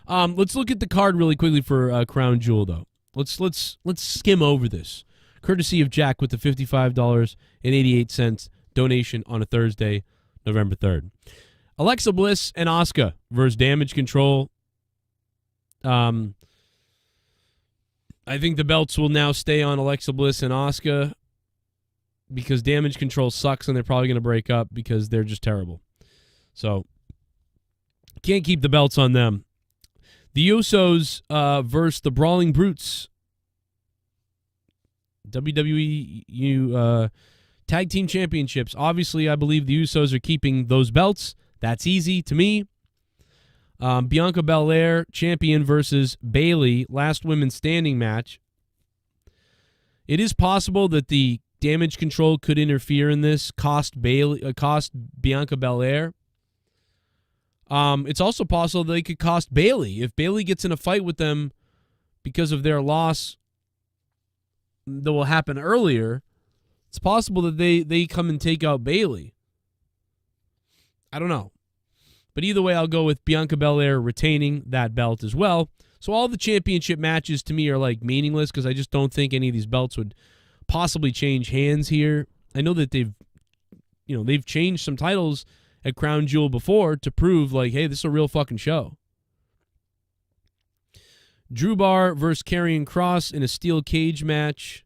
Let's look at the card really quickly for Crown Jewel, though. Let's skim over this, courtesy of Jack with the $55.88 donation on a Thursday, November 3rd. Alexa Bliss and Asuka versus Damage Control. I think the belts will now stay on Alexa Bliss and Asuka because Damage Control sucks and they're probably going to break up because they're just terrible. So, can't keep the belts on them. The Usos versus the Brawling Brutes. WWE Tag Team Championships. Obviously, I believe the Usos are keeping those belts. That's easy to me. Bianca Belair, champion versus Bayley, last women standing match. It is possible that the Damage Control could interfere in this, cost Bianca Belair. It's also possible they could cost Bayley. If Bayley gets in a fight with them because of their loss that will happen earlier, it's possible that they come and take out Bayley. I don't know. But either way, I'll go with Bianca Belair retaining that belt as well. So all the championship matches to me are like meaningless because I just don't think any of these belts would possibly change hands here. I know that they've changed some titles at Crown Jewel before to prove like, hey, this is a real fucking show. Drew Bar versus Karrion Kross in a steel cage match.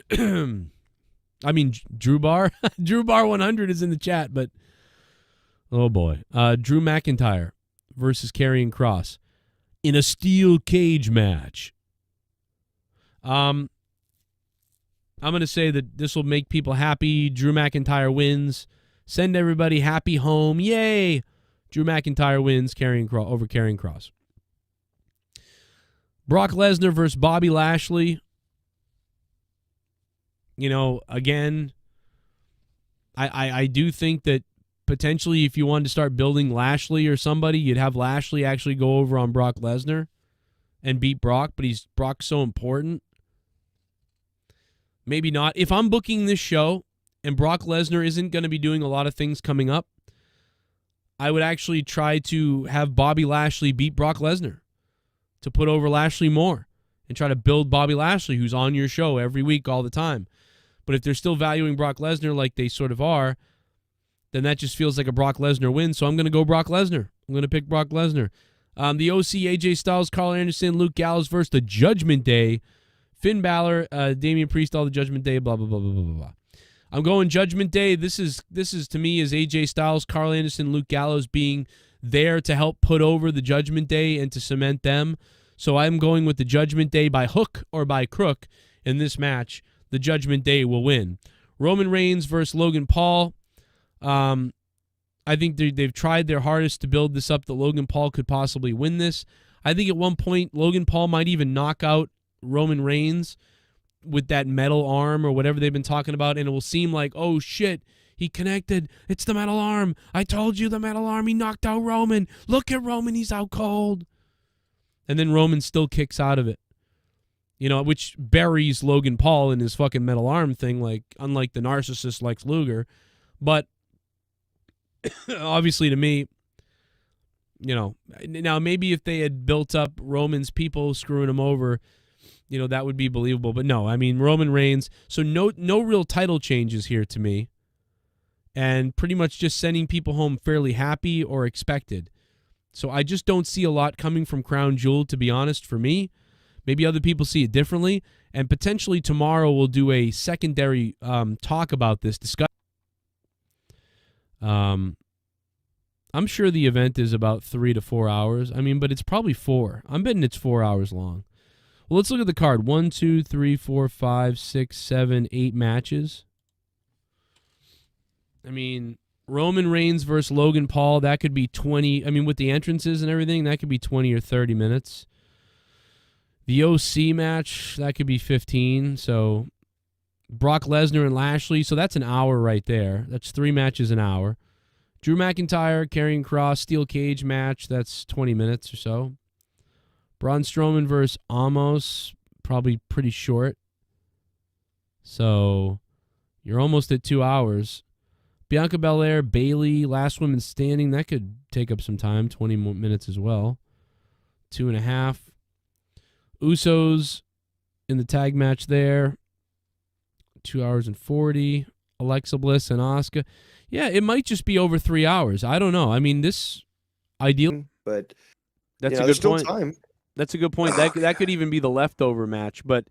I mean, Drew Bar. Drew Bar 100 is in the chat, but oh boy. Drew McIntyre versus Karrion Kross in a steel cage match. I'm going to say that this will make people happy. Drew McIntyre wins. Send everybody happy home. Yay! Drew McIntyre wins over Karrion Kross. Brock Lesnar versus Bobby Lashley. You know, again, I do think that potentially if you wanted to start building Lashley or somebody, you'd have Lashley actually go over on Brock Lesnar and beat Brock, but Brock's so important. Maybe not. If I'm booking this show and Brock Lesnar isn't going to be doing a lot of things coming up, I would actually try to have Bobby Lashley beat Brock Lesnar to put over Lashley more and try to build Bobby Lashley, who's on your show every week all the time. But if they're still valuing Brock Lesnar like they sort of are, then that just feels like a Brock Lesnar win. So I'm going to go Brock Lesnar. I'm going to pick Brock Lesnar. The OC, AJ Styles, Carl Anderson, Luke Gallows versus the Judgment Day. Finn Balor, Damian Priest, all the Judgment Day, blah, blah, blah, blah, blah, blah. I'm going Judgment Day. This is to me is AJ Styles, Carl Anderson, Luke Gallows being there to help put over the Judgment Day and to cement them. So I'm going with the Judgment Day by hook or by crook in this match. The Judgment Day will win. Roman Reigns versus Logan Paul. I think they've tried their hardest to build this up that Logan Paul could possibly win this. I think at one point Logan Paul might even knock out Roman Reigns with that metal arm or whatever they've been talking about, and it will seem like, oh shit, he connected. It's the metal arm. I told you the metal arm. He knocked out Roman. Look at Roman. He's out cold. And then Roman still kicks out of it. You know, which buries Logan Paul in his fucking metal arm thing, like unlike the narcissist Lex Luger. But obviously to me, you know, now maybe if they had built up Roman's people screwing him over, you know, that would be believable. But no, I mean, Roman Reigns. So no real title changes here to me. And pretty much just sending people home fairly happy or expected. So I just don't see a lot coming from Crown Jewel, to be honest, for me. Maybe other people see it differently. And potentially tomorrow we'll do a secondary talk about this, discussion. I'm sure the event is about 3 to 4 hours. I mean, but it's probably 4. I'm betting it's 4 hours long. Well, let's look at the card. 1, 2, 3, 4, 5, 6, 7, 8 matches. I mean, Roman Reigns versus Logan Paul, that could be 20. I mean, with the entrances and everything, that could be 20 or 30 minutes. The OC match, that could be 15. So Brock Lesnar and Lashley, so that's an hour right there. That's 3 matches an hour. Drew McIntyre, Karrion Kross, steel cage match, that's 20 minutes or so. Braun Strowman versus Amos, probably pretty short. So you're almost at 2 hours. Bianca Belair, Bayley, last woman standing, that could take up some time, 20 more minutes as well. 2.5. Usos in the tag match there, 2 hours and 40. Alexa Bliss and Asuka. Yeah, it might just be over 3 hours. I don't know. I mean, this ideal, but that's a there's good still point. time. That's a good point. That could even be the leftover match, but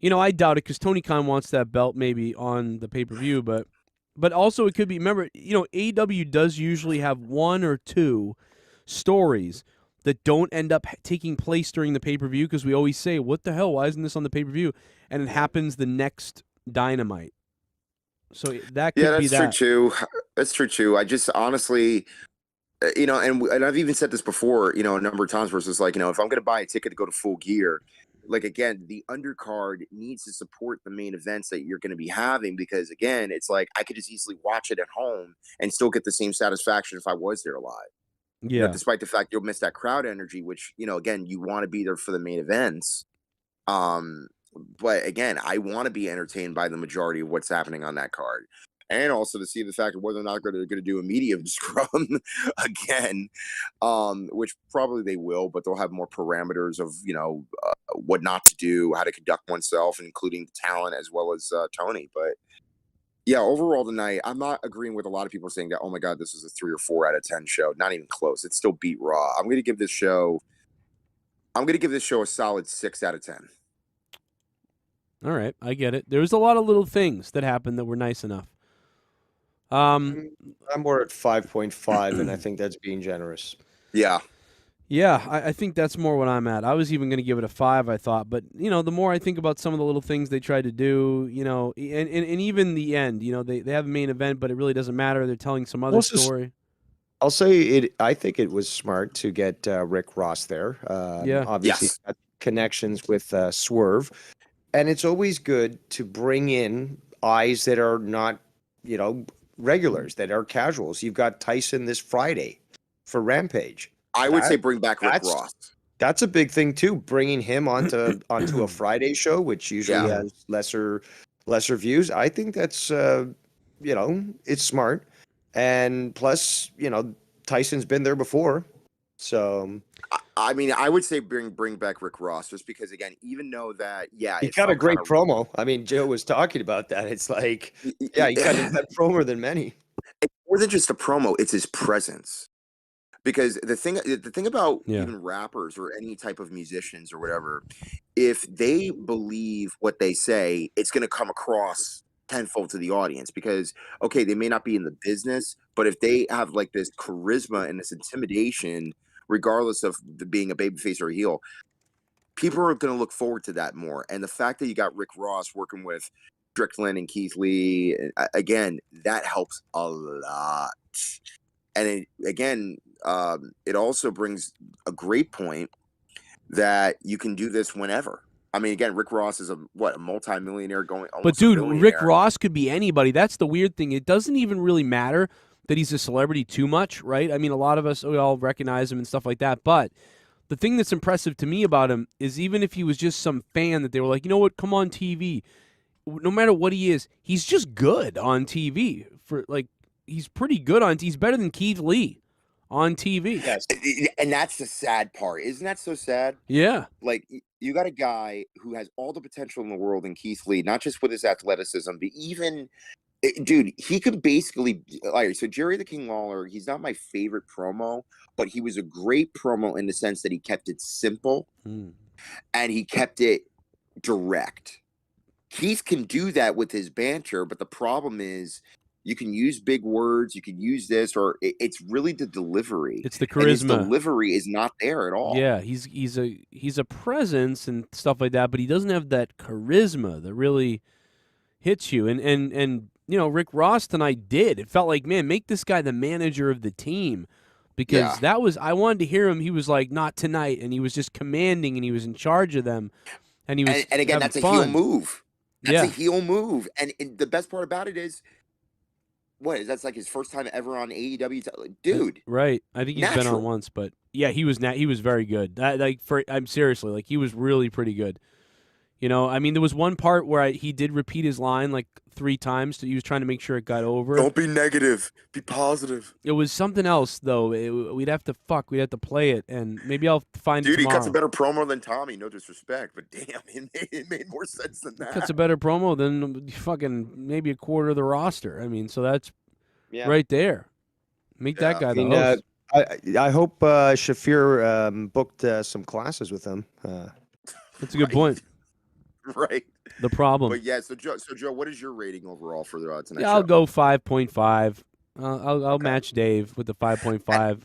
I doubt it because Tony Khan wants that belt maybe on the pay-per-view, but also it could be. Remember, AEW does usually have 1 or 2 stories that don't end up taking place during the pay-per-view because we always say, "What the hell? Why isn't this on the pay-per-view?" And it happens the next Dynamite. So that could be that's that. true too. That's true too. I just honestly, and I've even said this before, a number of times where it's just like, if I'm going to buy a ticket to go to Full Gear, like again, the undercard needs to support the main events that you're going to be having because again, it's like I could just easily watch it at home and still get the same satisfaction if I was there live. Yeah. Despite the fact you'll miss that crowd energy, which, again, you want to be there for the main events. But again, I want to be entertained by the majority of what's happening on that card. And also to see the fact of whether or not they're going to do a medium scrum again, which probably they will, but they'll have more parameters of, what not to do, how to conduct oneself, including talent as well as Tony. But yeah, overall tonight, I'm not agreeing with a lot of people saying that, oh my God, this is a 3 or 4 out of 10 show. Not even close. It still beat Raw. I'm going to give this show a solid 6 out of 10. All right, I get it. There's a lot of little things that happened that were nice enough. I'm more at 5.5, and I think that's being generous. Yeah. Yeah, I think that's more what I'm at. I was even going to give it a 5, I thought. But, the more I think about some of the little things they tried to do, and even the end, they have a main event, but it really doesn't matter. They're telling some other story. I'll say it. I think it was smart to get Rick Ross there. Yeah. Obviously, Yes. connections with Swerve. And it's always good to bring in eyes that are not, regulars, that are casuals. You've got Tyson this Friday for Rampage. I would say bring back Rick Ross. That's a big thing too. Bringing him onto a Friday show, which usually has lesser views. I think that's it's smart. And plus, Tyson's been there before. So I mean, I would say bring back Rick Ross just because, again, even though that, he got a great promo. I mean, Joe was talking about that. It's like, he got that promo than many. It's more than just a promo; it's his presence. Because the thing about even rappers or any type of musicians or whatever, if they believe what they say, it's going to come across tenfold to the audience. Because okay, they may not be in the business, but if they have like this charisma and this intimidation, regardless of being a babyface or a heel, people are going to look forward to that more. And the fact that you got Rick Ross working with Strickland and Keith Lee, again, that helps a lot. And it also brings a great point that you can do this whenever. I mean, again, Rick Ross is a multi-millionaire going almost. But dude, Rick Ross could be anybody. That's the weird thing. It doesn't even really matter that he's a celebrity too much, right? I mean, a lot of us, we all recognize him and stuff like that. But the thing that's impressive to me about him is even if he was just some fan that they were like, you know what, come on TV. No matter what he is, he's just good on TV. He's pretty good on TV. He's better than Keith Lee on TV. Yes. And that's the sad part. Isn't that so sad? Yeah. Like, you got a guy who has all the potential in the world in Keith Lee, not just with his athleticism, but even, dude, he could basically, so Jerry the King Lawler, he's not my favorite promo, but he was a great promo in the sense that he kept it simple and he kept it direct. Keith can do that with his banter, but the problem is, you can use big words, you can use this, or it's really the delivery. It's the charisma. And his delivery is not there at all. Yeah, he's a presence and stuff like that, but he doesn't have that charisma that really hits you. And Rick Ross tonight did. It felt like, man, make this guy the manager of the team. Because I wanted to hear him. He was like, not tonight, and he was just commanding, and he was in charge of them, and he was and again, that's fun. A heel move. That's a heel move, and the best part about it is, that's like his first time ever on AEW, dude. Right, I think he's been on once, but yeah, he was very good. I'm seriously, like, he was really pretty good. You know, I mean, there was one part where he did repeat his line like 3 times. He was trying to make sure it got over. Don't be negative. Be positive. It was something else, though. We'd have to play it, and maybe I'll find it tomorrow. Dude, he cuts a better promo than Tommy. No disrespect, but damn, it made more sense than that. He cuts a better promo than fucking maybe a quarter of the roster. I mean, so that's right there. Make that guy the host. I hope Shafir booked some classes with him. That's a good point. Right. The problem. But yeah, so Joe, what is your rating overall for tonight's show? I'll go 5.5. I'll match Dave with the 5.5.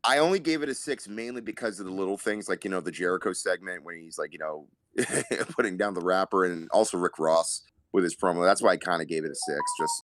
I only gave it a 6 mainly because of the little things like, the Jericho segment when he's like, putting down the rapper, and also Rick Ross with his promo. That's why I kind of gave it a 6. Just